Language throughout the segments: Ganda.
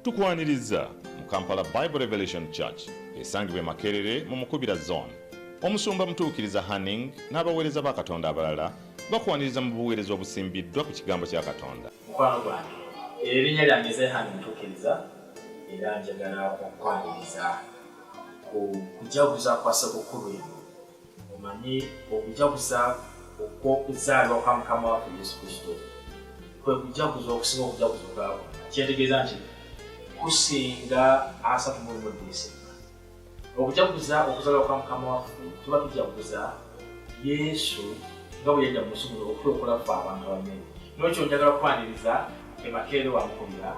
Tukwaniriza mu Kampala Bible Revelation Church esangibwa Makerere mu Mukubira Zone. Omusumba mutuukiriza Hanning n'abaweereza ba Katonda abalala bakwaniriza mu buweereza obusimbiddwa ku kigambo kya Katonda. Mukwano gwange, erinnya lyange Hanning mutuukiriza era njagala okukwaniriza ku kujaguza kwa Ssekukkulu. Omanyi okujaguza okw'okuzaalibwa kwa Mukama waffe Yesu Kristo kwe kujaguza okusinga okujaguza kwabwe. Kyentegeeza nti kusinga 31 December. Okujaguza okuzaalibwa kwa Mukama waffe tuba tujaguza Yesu nga bwe yajja mu nsi muno okulokola ffe abantu abanene. N'ekyo njagala okwaniriza Makerere wa Mukubira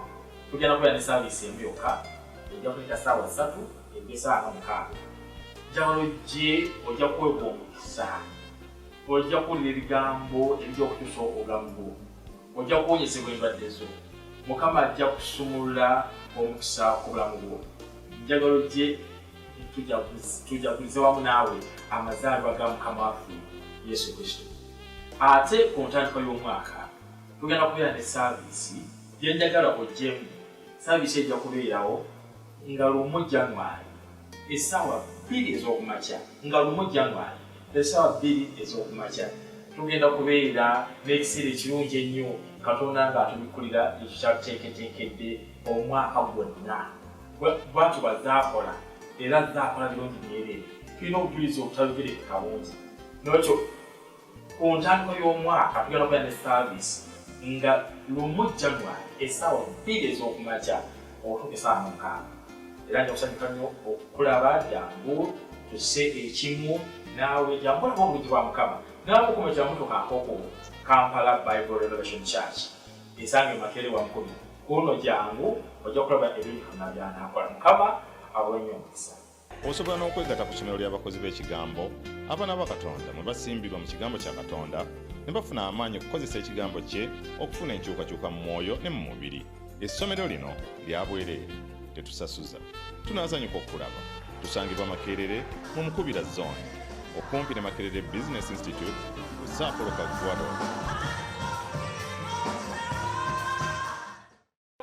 tugenda kubeera ne saaviisi emu yokka ejja kuleka ssaawa 3 essaawa 6. Njagala ojje ojja kuweebwa omukisa, ojja kuwulira ebigambo ebijja okukyusa obulamu bwo, ojja kuwonyezebwa endwadde zo. Mukama ajja kusumulula omukisa ku bulamu bwo. Njagala ojje tujagulize wamu naawe amazaalibwa ga Mukama waffe Yesu Kristo. Ate ku ntandikwa y'omwaka tugenda kubeera ne saaviisi gye njagala ojjemu. Saaviisi ejja kubeerawo nga 1 January essaawa 2 ez'okumakya, nga 1 January essaawa 2 ez'okumakya. Tugenda kubeera n'ekiseera ekirungi ennyo Katonda ng'atubikkulira ekyo kyatuteeketeekedde omwaka gwonna. Bw'atyo bazaakola era zaakola birungi byereere. Tulina obujulizi obutayogerekeka bungi. N'ekyo ku ntandikwa y'omwaka tugenda kubeera ne saaviisi nga 1 January essaawa 2 ez'okumakya okutuuka essaawa 6. Era nja kusanyuka nnyo okulaba jangu tusse ekimu naawe jangu olaba obulungi bwa Mukama. Naawe okumekera mutoka akoko Kampala Bible Revelation Church esange Makerere wa Mukubira. Kuno jangu ojja kulaba ebintu byonna by'anaakola. Mukama awenye omukisa. Osobola n'okwegatta ku ssomero ly'abakozi b'ekigambo abaana ba Katonda mwe basimbibwa mu kigambo kya Katonda ne bafuna amaanyi okukozesa ekigambo kye okufuna enkyukakyuka mu mwoyo ne mu mubiri. Essomero lino lya bwereere, tetusasuza. Tunaasanyuka okulaba. Tusangibwa Makerere mu Mukubira Zone okumpi ne Makerere Business Institute ku Saapolo Kagwado.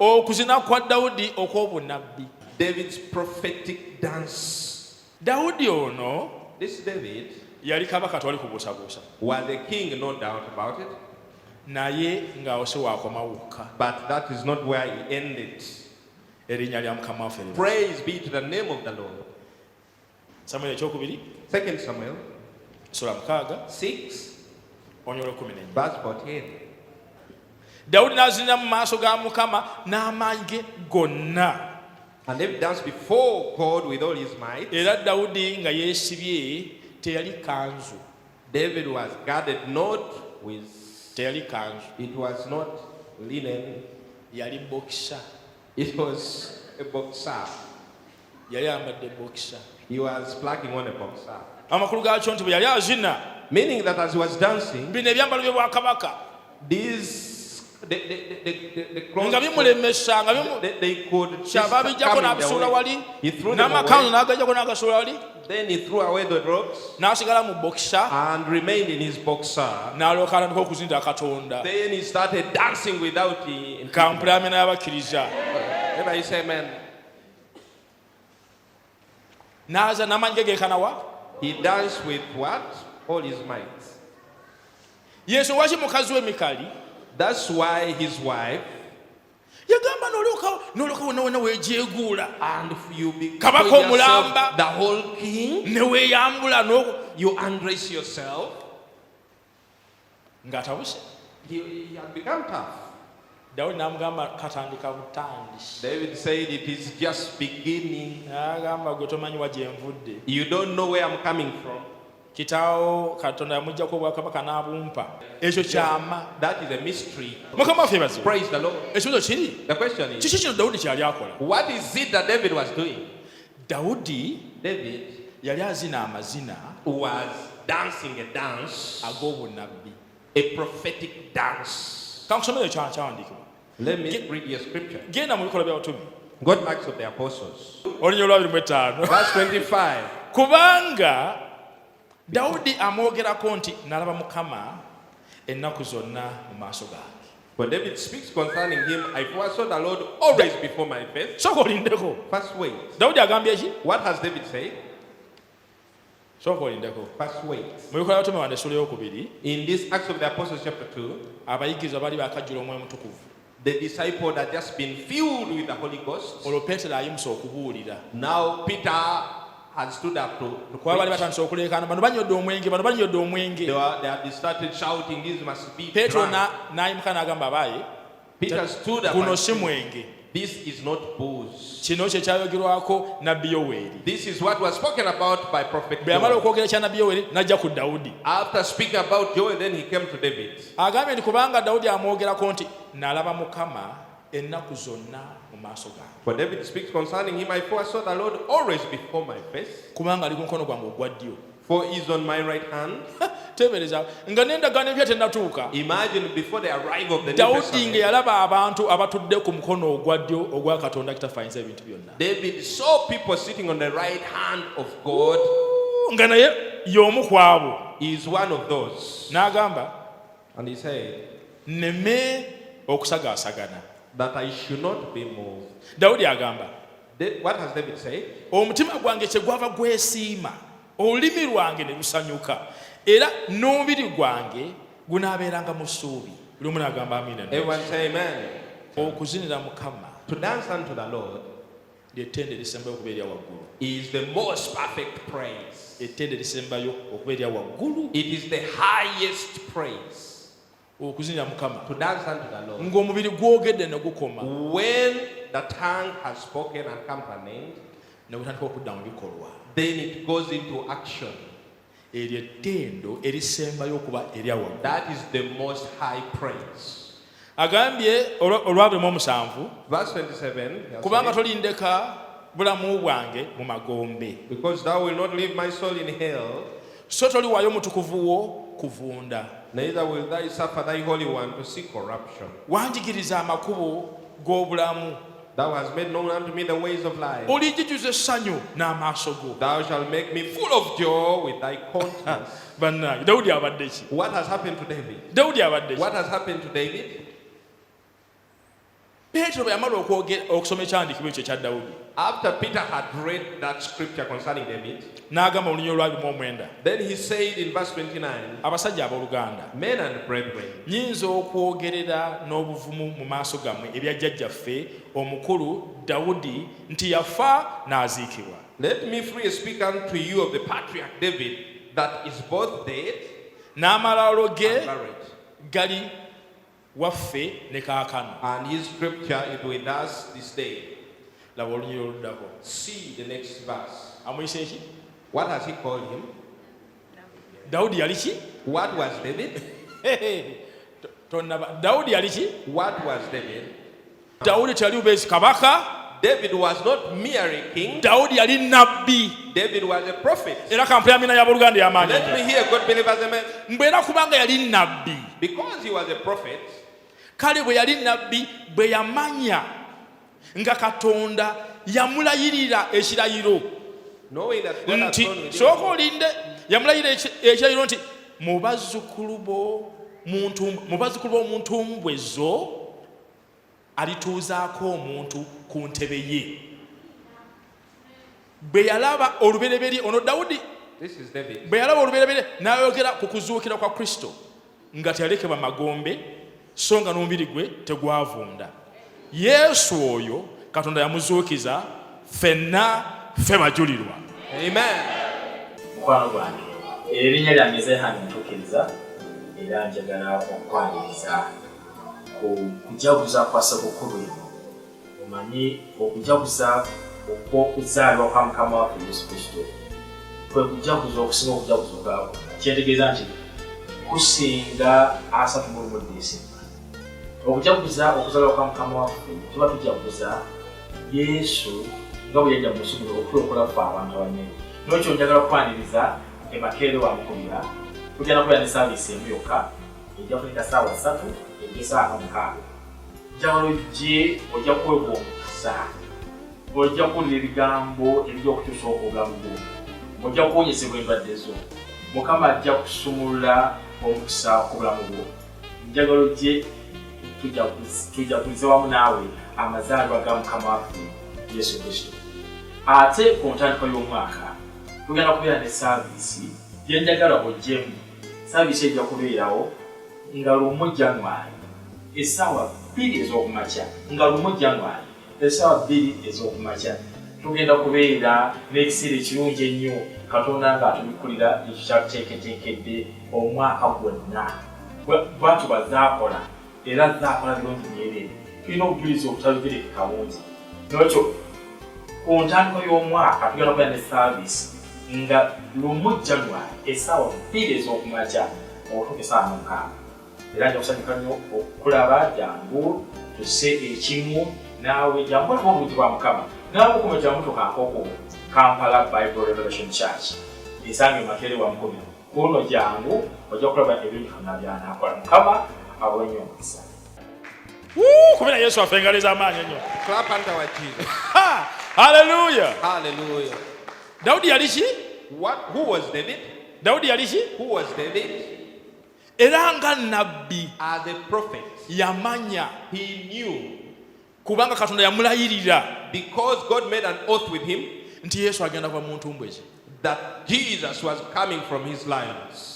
Okuzina kwa Dawudi okw'obunnabbi. David's prophetic dance. Dawudi ono This David yali kabaka twali kubuusabuusa, was a king, no doubt about it, naye ng'awose waakoma wokka. but that is not where he ended. Erinnya lya Mukama waffe liba. Praise be to the name of the Lord. Samwiri ekyokubiri 2 Samuel sura 6 6, onyolo 14. verse 14. Dawudi n'azinira mu maaso ga Mukama n'amaanyi ge gonna. And David danced before God with all his might. Era Dawudi nga yeesibye teyali kanzu. David was guarded not with, Teyali kanzu. it was not linen, Yali boxer. it was a boxer. Yali ayambadde boxer. He was plugging on a boxer. Amakulu gaakyo nti bwe yali azina Meaning that as he was dancing, bino ebyambalo bye bwakabaka these the clothes nga bimulemesa nga bimu they could just kyava bijjako come in n'abisuula their way. wali He threw them n'amakanzu away. n'agajjako n'agasuula wali Then he threw away the robes n'asigala mu boxer and remained in his boxer. n'alyoka atandika okuzinira Katonda. Then he started dancing without Kampala amena y'abakkiriza Everybody say amen. n'aza n'amaanyi ge geekanawa. He danced with what? All his might. Yesu waki mukazi we Mikali That's why his wife, yagamba n'olyoka wonna wonna weegyeguula and you become Kabaka yourself omulamba. the whole king, ne weeyambula you undress yourself. ng'atabuse. He had become tough. Dawudi n'amugamba katandika butandi. David said it is just beginning. N'agamba gwe tomanyi wa gye nvudde. You don't know where I'm coming from. Kitaawo Katonda yamuggyako obwakabaka n'abumpa. Ekyo kyama. That is a mystery. Mukama waffe yeebazibwe. Praise the Lord. Ekibuzo kiri. The question is, Kiki kino Dawudi kyali akola? what is it that David was doing? Dawudi David yali azina amazina was dancing a dance, ag'obunnabbi. a prophetic dance. Kankusomere kyawandiikibwa. Let me read your scripture. Genda mu Bikola by'Abatume. Go to Acts of the Apostles. Olunya olwa 25. Verse 25. Kubanga Dawudi amwogerako nti nalaba Mukama ennaku zonna mu maaso gange. When David speaks concerning him, I foresaw the Lord always before my face. Sooka olindeko. First wait. Dawudi agambye ki? What has David said? Sooka olindeko. First wait. Mu Bikola by'Abatume wano essula ey'okubiri, In this Acts of the Apostles chapter 2, abayigirizwa bali bakajjula Omwoyo Mutukuvu. the disciple had just been filled with the Holy Ghost. Olwo Peetero ayimusa okubuulira. Now Peter had stood up to Kuba bali preach. batandise okuleekaana, bano banyodde omwenge, bano banyodde omwenge. They had started shouting, "This must be Peetero drunk." n'ayimuka n'agamba abaayi, Peter stood up guno and si said, mwenge. "This is not booze. Kino kye kyayogerwako Nabbi Yoweeri. This is what was spoken about by Prophet Bwe yamala Joel." okwogera kya Nabbi Yoweeri n'ajja ku Dawudi. After speaking about Joel, then he came to David. Agambye nti kubanga Dawudi amwogerako nti nalaba Mukama ennaku zonna mu maaso gange. For David speaks concerning him, I foresaw the Lord always before my face. Kubanga ali ku mukono gwange ogwa ddyo. For he is on my right hand. Teebereza nga n'endagaano empya tennatuuka. Imagine before the arrival of the New Dawudi nga Testament, yalaba abantu abatudde ku mukono ogwa ddyo ogwa Katonda kitafanyisa ebintu byonna. David saw people sitting on the right hand of God. Nga naye y'omu ku abo. He is one of those. N'agamba And he said nneme okusagaasagana. that I should not be moved. Dawudi agamba What has David said? omutima gwange kyegwava gwesiima, olulimi lwange ne lusanyuka, era n'omubiri gwange gunaabeeranga mu ssuubi. Buli omu n'agamba amiina. Everyone say amen. Okuzinira Mukama To dance unto the Lord ly'ettendo erisembayo okuba erya waggulu. is the most perfect praise. Ettendo erisembayo okuba erya waggulu. It is the highest praise. Okuzinira Mukama To dance unto the Lord. ng'omubiri gwogedde ne gukoma, When the tongue has spoken and come to an end, ne gutandika okudda mu bikolwa. then it goes into action. Eryo ettendo erisembayo okuba erya waggulu. That is the most high praise. Agambye olwa 27, Verse 27. he has kubanga said, tolindeka bulamu bwange mu magombe, because thou wilt not leave my soul in hell, so toliwaayo mutukuvu wo kuvunda. neither will thou suffer thy Holy One to see corruption. Wanjigiriza amakubo g'obulamu, Thou hast made known unto me the ways of life. olijjuza essanyu n'amaaso go. Thou shalt make me full of joy with thy countenance. Bannange, Dawudi abadde ki? What has happened to David? Dawudi abadde ki? What has happened to David? Peetero bwe yamala okusoma ekyandiikibwa ekyo ekya Dawudi, After Peter had read that scripture concerning David, n'agamba mu lunyiriri lwa 29, then he said in verse 29, abasajja abooluganda, men and brethren, nnyinza okwogerera n'obuvumu mu maaso gammwe ebya jjajjaffe omukulu Dawudi nti yafa n'aziikibwa. let me freely speak unto you of the patriarch David, that is both dead N'amalaalo ge and buried. gali waffe ne kaakano. And his scripture is with us this day. Laba olunyiriri oluddako. See the next verse. Amuyise ki? What has he called him? Dawudi yali ki? What was David? Tonnaba. Dawudi yali ki? What was David? Dawudi teyali bubeezi kabaka. David was not merely king. Dawudi yali nabbi. David was a prophet. Era kampula amina y'abooluganda y'amaanyi. Let me hear God believers, amen. Mbwera kubanga yali nabbi. Because he was a prophet, Kale bwe yali nabbi, bwe yamanya nga Katonda yamulayirira ekirayiro knowing that God has nti gone with sooka him, olinde, yamulayirira ekirayiro nti mu bazzukulu b'omuntu mbwe zo alituuzaako omuntu ku ntebe ye. Bwe yalaba olubereberye ono Dawudi, this is David. bwe yalaba olubereberye n'ayogera ku kuzuukira kwa Kristo nga teyalekebwa magombe so nga n'omubiri gwe tegwavunda. Yesu oyo Katonda yamuzuukiza, ffenna ffe bajulirwa. Amen. mukwano gwange erinnya lyange Zehani ntuukiriza era njagala okukwaniriza ku kujaguza kwa ssekukkulu eno. Omanyi okujaguza okw'okuzaalibwa kwa Mukama waffe Yesu Kristo kwe kujaguza okusinga okujaguza obwabwe. Kyentegeeza nti kusinga 3 Desemba. Okujaguza okuzaalibwa kwa Mukama waffe tuba tujaguza Yesu nga bwe yajja mu nsi muno okulokola ffe abantu abanene. N'ekyo njagala okwaniriza Makerere wamukubira kujja nakubeera ne saaviisi emu yokka ejja kufunika ssaawa 3 essaawa 6. Njagala ojja kwegombusa, ojja kuwulira ebigambo ebijja okukyusa obulamu bwo, ojja kuwonyezebwa endwadde zo. Mukama ajja kusumulula omukisa ku bulamu bwo. Njagala ojje tujagulize wamu naawe amazaalibwa ga Mukama waffe Yesu Kristo. Ate ku ntandikwa y'omwaka tugenda kubeera ne saaviisi gyenjagala ojjemu. Saaviisi ejja kubeerawo nga lumu January essaawa 2 ez'okumakya, nga lumu January essaawa 2 ez'okumakya. Tugenda kubeera n'ekiseera ekirungi ennyo Katonda ng'atubikulira ekyo kyatuteeketeekedde omwaka gwonna. Bwatu bazaakola era zaakola birungi n'ebyeru. Tulina obujulizi obutabigerekeka bungi. N'ekyo ku ntandikwa y'omwaka tugenda kubeera ne saaviisi nga lumu January essaawa 2 ez'okumakya okutuuka essaawa 6. Era nja kusanyuka nnyo okulaba jangu tusse ekimu naawe jangu olaba obulungi bwa Mukama. Naawe okuma jangu tukankoko Kampala Bible Revelation Church esange Makerere wa Mukono. Kuno jangu ojja kulaba ebintu byonna by'anaakola. Mukama awe nnyo omukisa. Kubera Yesu afengaleza amaanyi ennyo. Clap unto our Jesus. Hallelujah. Hallelujah. Daudi yali ki? Who was David? Daudi yali ki? Who was David? Era nga nabbi As a prophet, yamanya he knew, kubanga Katonda yamulayirira because God made an oath with him, nti Yesu agenda kuva mu ntumbwe ze. that Jesus was coming from his lions.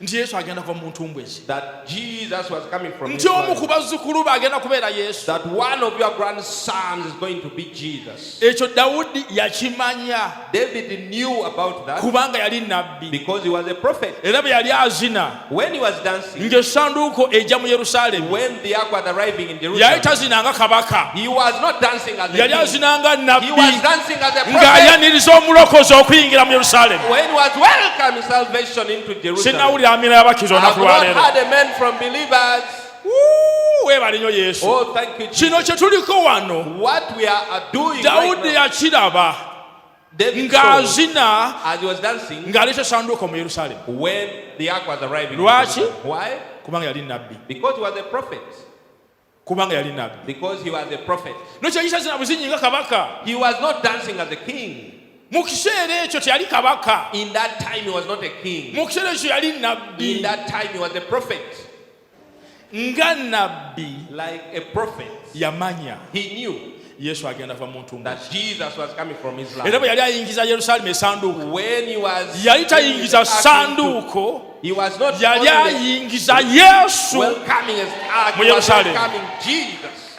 Nti Yesu agenda kuva mu ntumbwe ze. That Jesus was coming from his Nti omu lions. ku bazzukulu be agenda kubeera Yesu. That one of your grandsons is going to be Jesus. Ekyo Dawudi yakimanya David knew about that kubanga yali nabbi. because he was a prophet. Era bwe yali azina When he was dancing, ng'essanduuko ejja mu Yerusaalemi, when the ark was arriving in yali Jerusalem, tazinanga kabaka, he was not dancing as a yali king. azinanga He nabbi was dancing as a prophet. ng'ayaniriza omulokozi okuyingira mu Yerusaalemi. When he was welcoming salvation into Jerusalem. Sinnawulira amina y'abakizo I have olunaku lwa not leero. had a man from believers. Weebale nnyo Yesu. Oh, thank you, Jesus. Kino kye tuliko wano, What we are doing Dawudi right now, yakiraba David saw ng'azina as he was dancing ng'aleeta essanduuko mu Yerusaalemi when the ark was arriving. in Lwaki? Jerusalem. Why? kubanga yali nabbi. Because he was a prophet. Kubanga yali nabbi. Because he was a prophet. Nokyeyisa zina buzinyi nga kabaka. He was not dancing as a king. Mu kiseera ekyo teyali kabaka. In that time, he was not a king. Mu kiseera ekyo yali In nabbi. that time, he was a prophet. Nga nabbi Like a prophet, yamanya he knew Yesu agenda kuva mu ntumbwe that ze. Jesus was coming from his Era bwe life. yali ayingiza Yerusaalemi essanduuko, When he was yali tayingiza asking to- ssanduuko, he was not yali only ayingiza Yesu. welcoming his ark, Mu he was Jerusalem. welcoming Jesus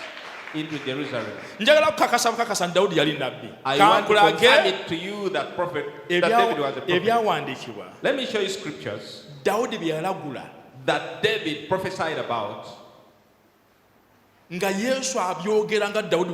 into Jerusalem. Njagala kukakasa nti Dawudi yali nabbi. I want to confirm Kankulage it to you that prophet, that David was a prophet. ebyawandiikibwa Let me show you scriptures Dawudi bye yalagula that David prophesied about nga Yesu abyogera nga Dawudi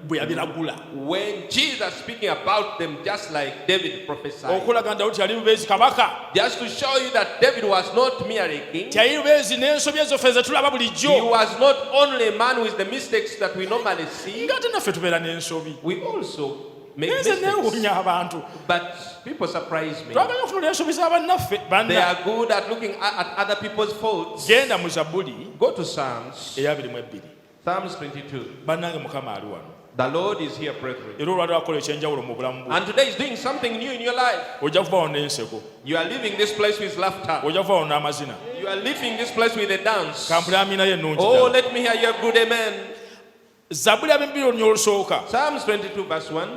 bwe yabiragula, when Jesus speaking about them just like David prophesied. okulaga nti Dawudi yali bubeezi kabaka, Just to show you that David was not merely a king. teyali bubeezi n'ensobi ezoffe ze tulaba He bulijjo, was not only a man with the mistakes that we normally see. ng'ate naffe tubeera n'ensobi. We also make Nze mistakes. neewuunya abantu But people surprise me. twagala okutunula ensobi z'abannaffe They banna. are good at looking at other people's faults. Genda mu Zabbuli Go to Psalms. eya 22. Psalms 22. Bannange Mukama ali wano. The Lord is here, brethren. Era olwali akola ekyenjawulo mu bulamu bwo, And today is doing something new in your life. ojja kuva wano n'enseko, You are leaving this place with laughter. ojja kuva wano n'amazina. You are leaving this place with a dance. Kampula amina ye ennungi Oh, ddala. let me hear your good amen. Zabbuli ya 22 olunya olusooka, Psalms 22 verse 1.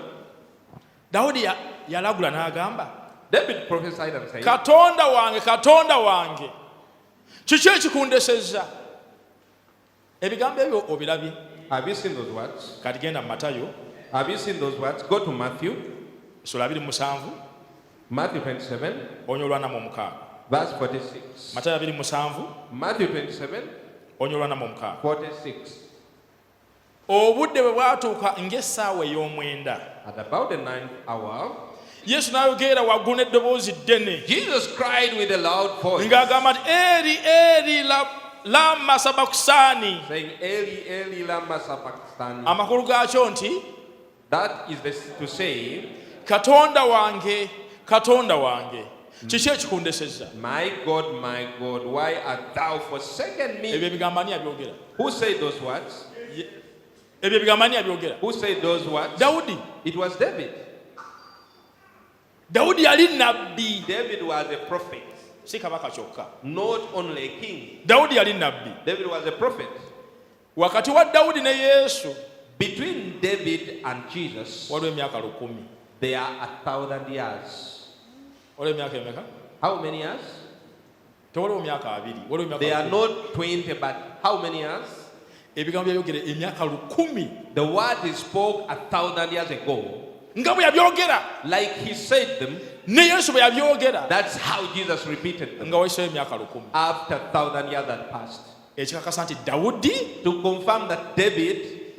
Dawudi yalagula n'agamba, David prophesied and said, Katonda wange, Katonda wange, kiki ekikundesezza? Ebigambo ebyo obirabye? have you seen those words? Kati genda mu Matayo Have you seen those words? Go to Matthew. sula 27 Matthew 27 onya olwana mu mukaaga. verse 46. Matayo 27 Matthew 27 onya olwana mu mukaaga. 46. Obudde bwe bwatuuka ng'essaawa ey'omwenda, At about the 9th hour, Yesu n'ayogerera waggulu n'eddoboozi ddene Jesus cried with a loud voice, ng'agamba nti eri eri lama sabakusaani. saying, Eli, Eli, lama sabachthani. Amakulu gaakyo nti That is to say, Katonda wange, Katonda wange, kiki ekikundesezza? my God, why art thou forsaken me? Ebyo ebigambo ani abyogera? Who said those words? Ebyo ebigambo ani abyogera? Who said those words? Dawudi. It was David. Dawudi yali nabbi, David was a prophet, si kabaka kyokka. not only a king. Dawudi yali nabbi. David was a prophet. wakati wa Dawudi ne Yesu Between David and Jesus, waliwo emyaka 1,000. there are 1,000 years. Waliwo emyaka emeka? How many years? Tewaliwo myaka 2, waliwo emyaka They are 1,000. not 20, but how many years? Ebigambo byayogera emyaka 1,000 The word he spoke 1,000 years ago, nga bwe yabyogera like he said them, ne Yesu bwe yabyogera that's how Jesus repeated them nga wayiseeyo emyaka 1,000. after 1,000 years had passed. Ekikakasa nti Dawudi To confirm that David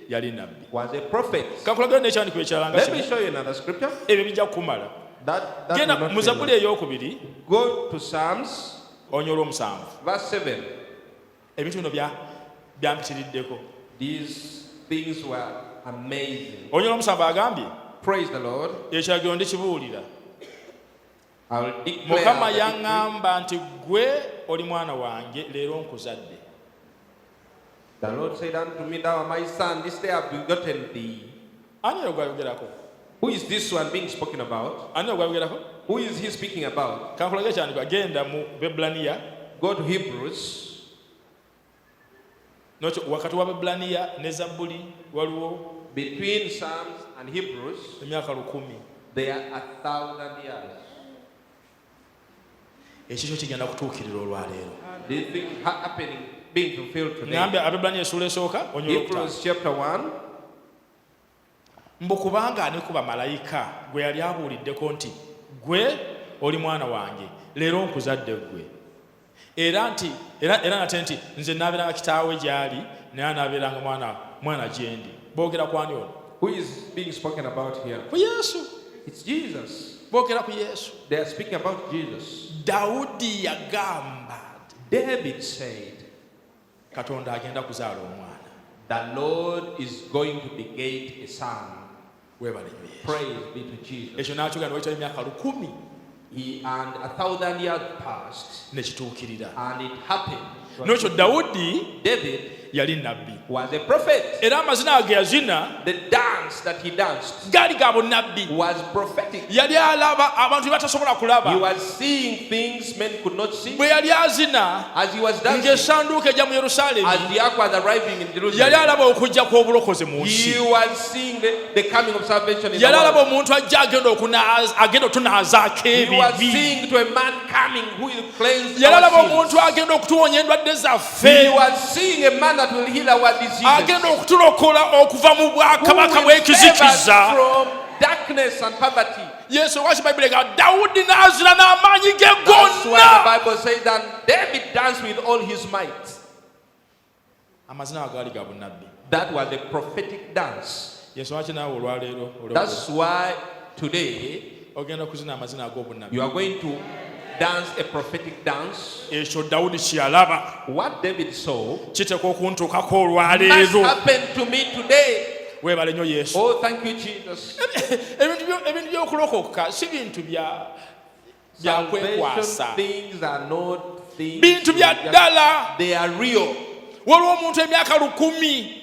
yali nabbi. was a prophet. Kakulagiro n'ekyandiko ekirala nga Let me kino show you another scripture. ebyo bijja kukumala. That Genda will not mu fail Zabbuli us. ey'okubiri Go to Psalms, onyo olw'omusanvu. verse 7. Ebintu bino byampitiriddeko. These things were amazing. Onyo olw'omusanvu agambye Praise the Lord. ekiragiro ndikibuulira. I will declare Mukama the decree. yaŋŋamba nti gwe oli mwana wange leero nkuzadde. The Lord said unto me, Thou art my son, this day I have begotten thee. Ani oyo gwayogerako? Who is this one being spoken about? Ani oyo gwayogerako? Who is he speaking about? Kankulage ekyandiko agenda mu Bebbulaniya. Go to Hebrews. Nokyo wakati wa Bebbulaniya ne Zabbuli waliwo Between Psalms and Hebrews, emyaka 1,000. there are 1,000 years. Ekikyo kigenda kutuukirira olwaleero. These things are happening, being fulfilled today. Ngambye Abebbulaniya essuula esooka onyo olwokutaano. Hebrews chapter 1. Mbu kubanga ani ku bamalayika gwe yali abuuliddeko nti gwe oli mwana wange leero nkuzadde gwe. Era nate nti nze naabeeranga kitaawe gy'ali naye anaabeeranga mwana gye ndi. Boogera ku ani ono? Who is being spoken about here? Ku Yesu. It's Jesus. Boogera ku Yesu. They are speaking about Jesus. Dawudi yagamba David said, Katonda agenda kuzaala omwana. The Lord is going to beget a son. Weebale nnyo Yesu. Praise be to Jesus. Ekyo n'akyogera ne emyaka 1,000 He and 1,000 years passed, ne kituukirira. and it happened. N'ekyo Dawudi David yali nabbi. was a prophet. Era amazina ge yazina The dance that he danced gaali ga bunnabbi. was prophetic. Yali alaba abantu bye batasobola He kulaba. was seeing things men could not see. Bwe yali azina As he was dancing, ng'essanduuko ejja mu Yerusaalemi, as the ark was arriving in yali Jerusalem, alaba okujja kw'obulokozi mu nsi. he was seeing the coming of salvation in the Yali alaba world. omuntu ajja agenda otunaazaako He was ebibi. seeing to a man coming who will cleanse Yali alaba our omuntu sins. agenda okutuwonya endwadde He zaffe. was seeing a man that will heal our diseases. Agenda okutulokola okuva mu Who bwakabaka will save us bw'ekizikiza. from darkness and poverty. Yesu lwaki Bayibuli egamba Dawudi n'azina n'amaanyi ge That's why gonna. the Bible says that David danced with all his might. Amazina agaali ga bunnabbi. That was a prophetic dance. Yesu lwaki naawe olwaleero That's why today ogenda kuzina amazina ag'obunnabbi. you are going to dance a prophetic dance. Ekyo Dawudi kye yalaba What David saw kiteekwa okuntuukako must olwaleero. happen to me today. Weebale nnyo Yesu. Oh, thank you, Jesus. Ebintu by'okulokoka si bintu bya kwekwasa. Salvation things are not things. Bintu bya ddala. They are real. Waliwo omuntu emyaka 1,000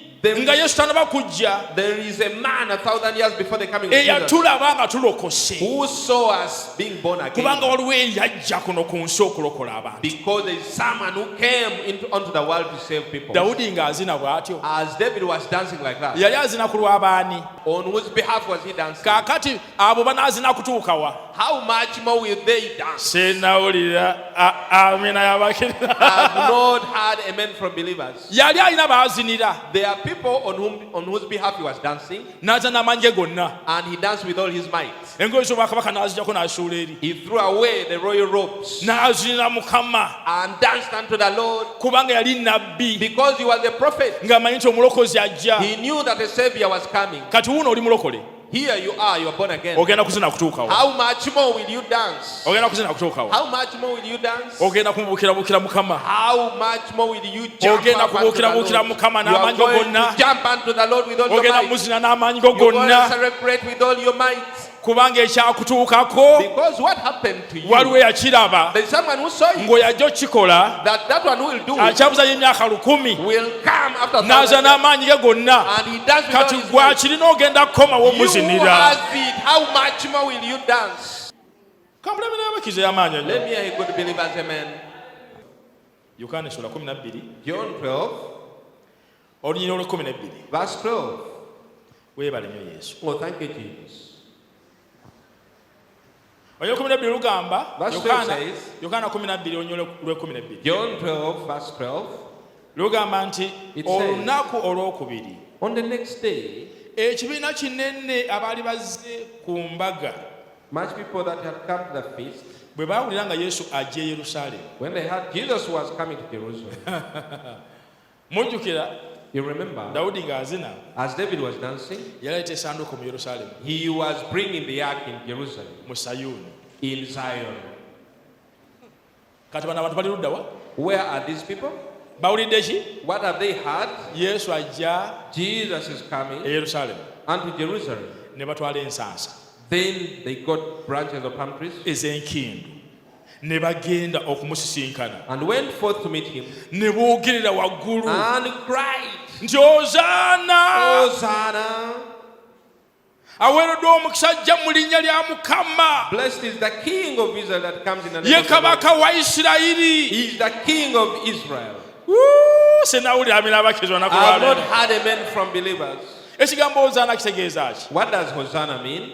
nga Yesu tanaba kujja There is a man 1,000 years before the coming of Jesus eyatulaba nga tulokose. who saw us being born Kubanga again. waliwo eyajja kuno ku nsi okulokola abantu. Because there is someone who came onto the world to save people. Dawudi ng'azina bw'atyo. As David was dancing like that, Yali azina ku lw'abaani. on whose behalf was he dancing? Kaakati abo banaazina kutuuka wa? How much more will they dance? Sennawulira amina y'abakkiriza. I have not heard amen from believers. Yali alina baazinira There are people on whose behalf he was dancing, n'aza n'amaanyi ge gonna. and he danced with all his might. Engoye z'obwakabaka n'azijjako n'asuula eri. He threw away the royal robes N'azinira Mukama and danced unto the Lord kubanga yali nabbi because he was a prophet. ng'amanyi nti omulokozi ajja. He knew that a savior was coming. Kati wuuno oli mulokole. Here you are born again. Ogenda kuzina kutuuka wa? How much more will you dance? Ogenda kuzina kutuuka wa? How much more will you dance? Ogenda kumubuukirabuukira Mukama. How much more will you jump Ogenda up unto the kubuukirabuukira Lord? Mukama You are n'amaanyi go going gonna. to jump unto the Lord with all your Ogenda might. muzina n'amaanyi go You're going to gonna. celebrate with all your might. Kubanga ekyakutuukako Because what happened to you? waliwo eyakiraba There is someone who saw you. ng'oyajja okikola That one who will do it akyabuzayo emyaka 1,000 will come after n'aza 1,000 years, n'amaanyi ge gonna. and he danced with all Kati his gwe might. akirina ogenda kukomawo You omuzinira. has it. How much more will you dance? Kampulabira y'abakize y'amaanyi ennyo. Let me hear a good believers, amen. Yokaana essula 12 John 12, olunyiriro olw'ekkumi n'ebbiri. Verse 12. Weebale nnyo Yesu. Oh, thank you, Jesus. Olunyiriro olw'ekkumi n'ebbiri lugamba, Verse 12 says, Yokaana 12 olunyiriro olw'ekkumi n'ebbiri. John 12, verse 12. Lugamba nti It says, olunaku olwokubiri on the next day, ekibiina kinene abaali bazze ku mbaga much people that had come to the feast, bwe baawulira nga Yesu ajja e Yerusaalemi. when they heard Jesus was coming to Jerusalem, Mujjukira you remember, Dawudi ng'azina as David was dancing, yaleeta essanduuko mu Yerusaalemi, he was bringing the ark in Jerusalem, mu Sayuuni. in Zion. Kati bano abantu bali ludda wa? Where are these people? Bawulidde ki? What have they heard? Yesu ajja Jesus is e coming Yerusaalemi. unto Jerusalem. Ne batwala ensansa Then they got branches of palm trees ez'enkindu ne bagenda okumusisinkana and went forth to meet him ne boogerera waggulu and cried, nti ozaana Hosanna! aweereddwa omukisa ajja mu linnya lya Mukama, Blessed is the King of Israel that comes in the name ye of the Lord. kabaka wa Isirayiri. He is the King of Israel. Senawulira amina abakkiriza olunaku I have lwa not leero. heard amen from believers. Ekigambo ozaana kitegeeza ki? What does Hosanna mean?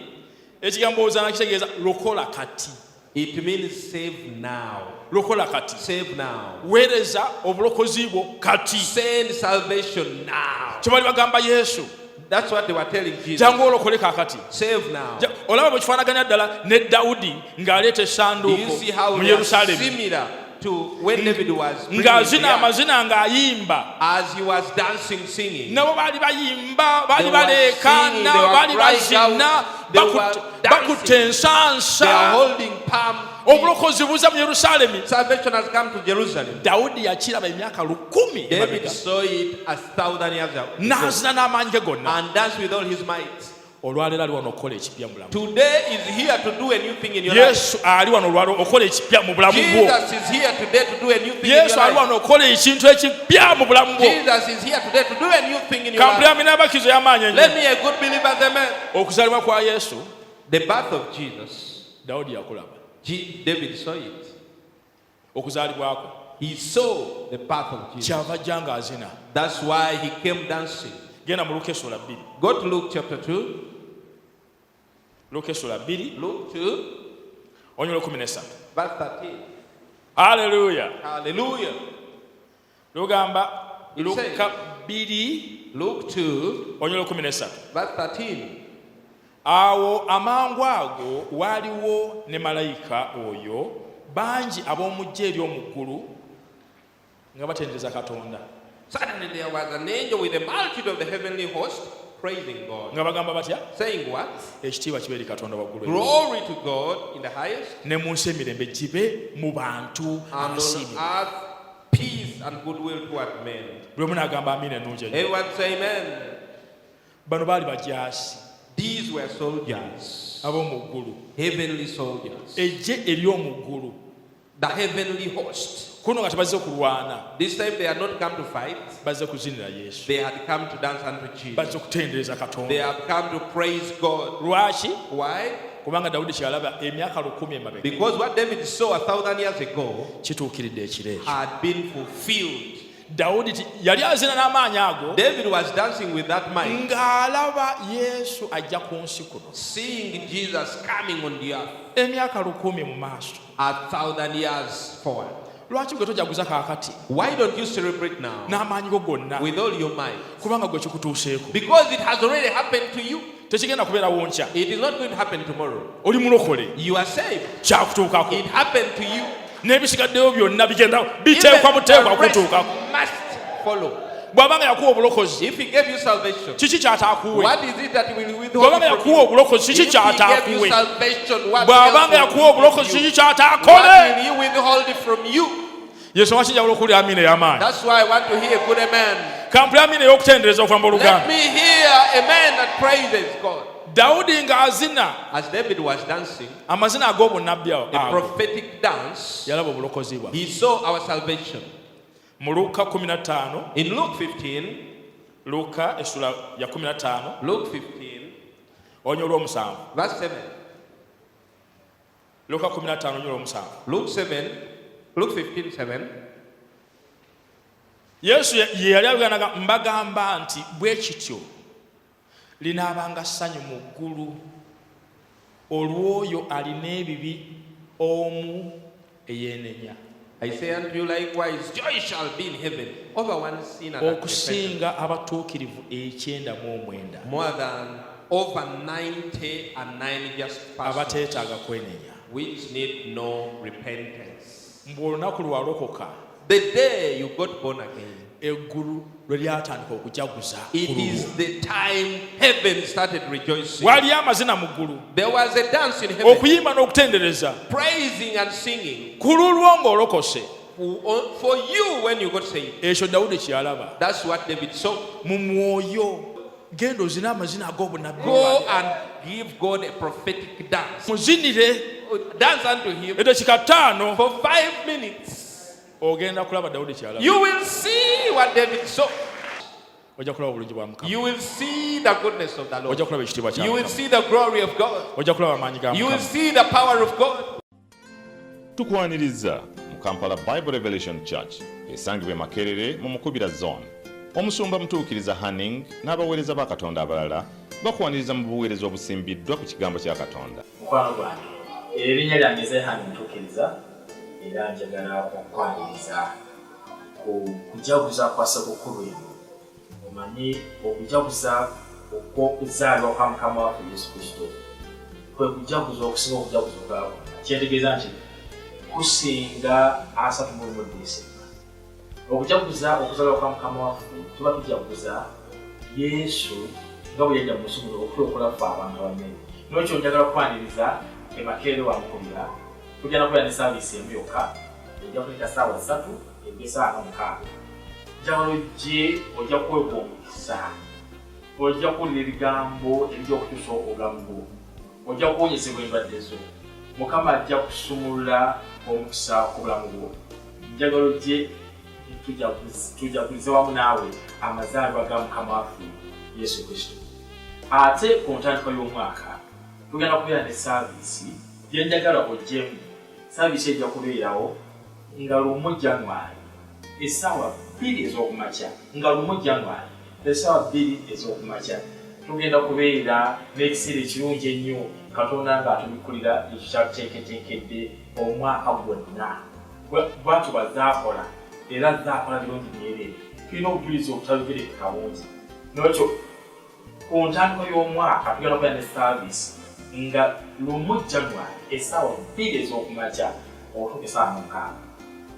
Ekigambo ozaana kitegeeza lokola kati. It means save now. Lokola kati. Save now. Weereza obulokozi bwo kati. Send salvation now. Kye bali bagamba Yesu, That's what they were telling Jesus. jangu olokole kaakati. Save now. Olaba bwe kifaanaganya ddala ne Dawudi ng'aleeta Do you essanduuko see how mu they are Yerusaalemi similar to when David was bringing ng'azina the ark? amazina ng'ayimba. As he was dancing, singing. Nabo baali bayimba, baali They were singing, baleekaana, they were baali crying bazina, out, they were bakutte They are ensansa. holding palm. Obulokozi buza mu Yerusaalemi. Salvation has come to Jerusalem. Dawudi yakiraba emyaka 1000 David emabega. saw it 1,000 years ago N'azina n'amaanyi ge gonna. and danced with all his might. Olwaleero ali wano okukola ekipya mu bulamu. Today is here to do a new thing in your life. Yesu ali wano olwaleero okukola ekipya mu bulamu bwo. Jesus is here today to do a new thing in your Yesu ali life. wano okukola ekintu ekipya mu bulamu bwo. Jesus is here today to do a new thing in your Kampula life. amina abakkiriza y'amaanyi ennyo. Let me a good believer, amen. Okuzaalibwa kwa Yesu, The birth of Jesus, Dawudi yakulaba. David saw it. Okuzaalibwa kwe. He saw the path of Jesus. Kyava ajja ng'azina. That's why he came dancing. Genda mu Luka essula 2. Go to Luke chapter 2. Luka essula 2, Luke 2, onyolo 13. verse 13. Haleluya. Hallelujah. Lugamba It Luka says- 2, Luke 2, onyolo 13. verse 13. Awo amangu ago waaliwo ne malayika oyo bangi ab'omu ggye ery'omu ggulu nga batendereza Katonda, Suddenly there was an angel with a multitude of the heavenly host praising God, nga bagamba batya? saying what? Ekitiibwa kibe eri Katonda waggulu, Glory to God in the highest, ne mu nsi emirembe gibe mu bantu and abasiimye. on earth peace and goodwill toward men. Buli omu n'agamba amiina ennungi ennyo. Everyone say amen. Bano baali bajaasi These were soldiers, ab'omu ggulu, heavenly soldiers, eggye ery'omu ggulu. the heavenly host. Kuno nga tebazze kulwana, This time they had not come to fight, bazze kuzinira Yesu, they had come to dance unto Jesus. bazze kutendereza They Katonda. have come to praise God. Lwaki? Why? Kubanga Dawudi kyalaba emyaka 1000 emabega Because what David saw 1,000 years ago kituukiridde ekiro ekyo. had been fulfilled. Dawudi yali azina n'amaanyi ago David was dancing with that mind, ng'alaba Yesu ajja ku nsi kuno seeing Jesus coming on the earth emyaka 1000 mu maaso. 1,000 years forward. Lwaki gwe tojaguza kaakati Why don't you celebrate now n'amaanyi go gonna? with all your might? Kubanga gwe kikutuuseeko. Because it has already happened to you. Tekigenda kubeerawo nkya. It is not going to happen tomorrow. Oli mulokole, You are saved. kyakutuukako. It happened to you. N'ebisigaddeyo byonna bigenda Even biteekwa buteekwa the rest kutuukako. must follow. Bw'abanga yakuwa obulokozi, If he gave you salvation, kiki kyataakuwe? what is it that he will withhold Bw'abanga from yakuwa you? obulokozi, If kiki he gave you kyataakuwe? salvation, what Bw'abanga else yakuwa will he obulokozi, give you? kiki What kyataakole? will he withhold it from you? Yesu wakijjawulo okuli amiina ey'amaanyi. That's why I want to hear good amen. Kampula amiina ey'okutendereza okuva mu Let Oluganda. me hear amen that praises God. Dawudi ng'azina As David was dancing, amazina ag'obunnabbi the ago, prophetic dance, yalaba obulokozi bwa. he saw our salvation. Mu Luka 15, In Luke 15, Luka essula ya 15, Luke 15, onyolo olw'omusanvu. verse 7. Luka 15 onyolo olw'omusanvu. Luke 7, Luke 15, 7. Yesu ye yali agamba mbagamba nti bwe kityo linaabanga ssanyu mu ggulu olw'oyo alina ebibi omu eyeenenya. I say unto you likewise, joy shall be in heaven over one sinner that okusinga abatuukirivu 900 more than over 99 just persons abateetaaga kwenenya. which need no repentance. Mbu olunaku lwalokoka The day you got born again, eggulu lwe lyatandika okujaguza. it is the time heaven started rejoicing. Waliyo amazina mu ggulu, There was a dance in heaven, okuyimba n'okutendereza praising and singing ku lulwo ng'olokose. for you when you got saved. Ekyo Dawudi kyalaba. That's what David saw. Mu mwoyo genda ozina amazina ag'obunabbi. Go and give God a prophetic dance. Muzinire Dance unto him eddakika 5 for 5 minutes. ogenda kulaba Dawudi kyalaba. You will see what David saw. Ojja kulaba obulungi bwa Mukama. You will see the goodness of the Lord. Ojja kulaba ekitiibwa kya You will Mukama. see the glory of God. Ojja kulaba amaanyi ga You will Mukama. see the power of God. Tukwaniriza mu Kampala Bible Revelation Church esangibwa Makerere mu Mukubira Zone. Omusumba mutuukiriza Hanning n'abaweereza ba Katonda abalala bakwaniriza mu buweereza obusimbiddwa ku kigambo kya Katonda. Mukwano gwange, erinnya lyange Zehani Ntukiriza era njagala okukwaniriza ku kujaguza kwa ssekukkulu eno. Omanyi okujaguza okw'okuzaalibwa kwa Mukama waffe Yesu Kristo kwe kujaguza okusinga okujaguza kwabwe. Kyetegeeza nti kusinga 31 December. Okujaguza okuzaalibwa kwa Mukama waffe tuba tujaguza Yesu nga bwe yajja mu nsi muno okulokola ffe abantu abanene. N'ekyo njagala okwaniriza Makerere wa Mukubira tugenda kubeera ne saaviisi emu yokka ejja kuleka ssaawa 3 essaawa 6. Njagala ojja kuweebwa omukisa, ojja kuwulira ebigambo ebijja okutuusa obulamu bwo, ojja kuwonyezebwa endwadde zo. Mukama ajja kusumulula omukisa ku bulamu bwo. Njagala ojje tujagulize wamu naawe amazaalibwa ga Mukama waffe Yesu Kristo. Ate ku ntandikwa y'omwaka tugenda kubeera ne saaviisi gye njagala ojjemu. Saaviisi ejja kubeerawo nga lumu January essaawa 2 ez'okumakya, nga lumu January essaawa 2 ez'okumakya. Tugenda kubeera n'ekiseera ekirungi ennyo Katonda ng'atubikkulira ekyo kyakuteeketeekedde omwaka gwonna. Bw'atyo bazaakola era zaakola birungi byereere. Tulina obujulizi obutabigerekeka bungi. N'ekyo ku ntandikwa y'omwaka tugenda kubeera ne saaviisi nga lumu January essaawa 2 ez'okumakya okutuuka essaawa 6.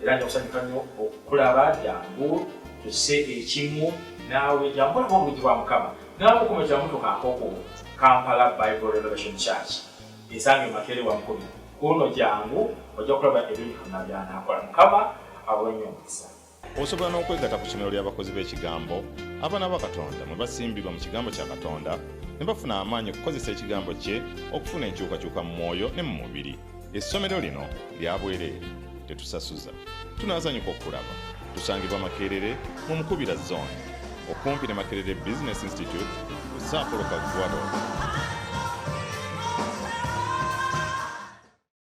Era nja kusanyuka nnyo okukulaba jangu tusse ekimu naawe jangu olaba obulungi bwa Mukama. Naawe okuma kyamutuka akoko Kampala Bible Revelation Church esange Makerere wa Mukubira. Kuno jangu ojja kulaba ebintu byonna by'anaakola. Mukama awe nnyo omukisa. Osobola n'okwegatta ku ssomero ly'abakozi b'ekigambo abaana ba Katonda mwe basimbibwa mu kigambo kya Katonda ne bafuna amaanyi okukozesa ekigambo kye okufuna enkyukakyuka mu mwoyo ne mu mubiri. Essomero lino lya bwereere, tetusasuza. Tunaazanyuka okulaba. Tusangibwa Makerere mu Mukubira Zone okumpi ne Makerere Business Institute ku Saapolo Kagwado.